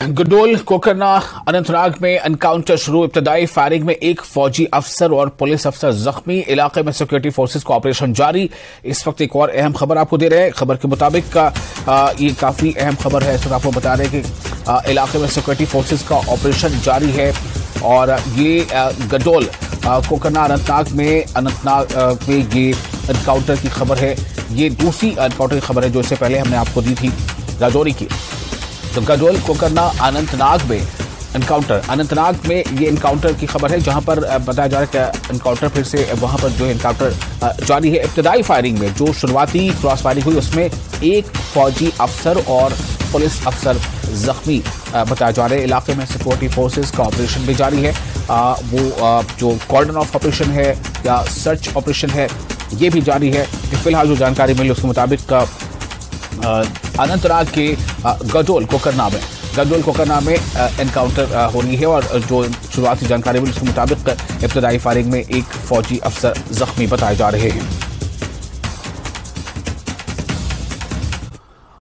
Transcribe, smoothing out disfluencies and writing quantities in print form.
गडोल कोकरना अनंतनाग में एनकाउंटर शुरू। इब्तदाई फायरिंग में एक फौजी अफसर और पुलिस अफसर जख्मी। इलाके में सिक्योरिटी फोर्सेस का ऑपरेशन जारी। इस वक्त एक और अहम खबर आपको दे रहे हैं। खबर के मुताबिक ये काफी अहम खबर है। इस वक्त आपको बता रहे हैं कि इलाके में सिक्योरिटी फोर्सेस का ऑपरेशन जारी है और ये गडोल कोकरना अनंतनाग में ये एनकाउंटर की खबर है। ये दूसरी एनकाउंटर की खबर है जो इससे पहले हमने आपको दी थी राजौरी की। तो गडोल कोकरना अनंतनाग में एनकाउंटर, अनंतनाग में ये एनकाउंटर की खबर है जहां पर बताया जा रहा है कि एनकाउंटर फिर से वहां पर जो एनकाउंटर जारी है। इब्तदाई फायरिंग में जो शुरुआती क्रॉस फायरिंग हुई उसमें एक फौजी अफसर और पुलिस अफसर जख्मी बताया जा रहे हैं। इलाके में सिक्योरिटी फोर्सेस का ऑपरेशन भी जारी है। वो जो कॉर्डन ऑफ ऑपरेशन है या सर्च ऑपरेशन है ये भी जारी है। फिलहाल जो जानकारी मिली उसके मुताबिक अनंतनाग के गडोल कोकरना में एनकाउंटर हो रही है और जो शुरुआती जानकारी मिली उसके मुताबिक इब्तदाई फायरिंग में एक फौजी अफसर जख्मी बताए जा रहे हैं।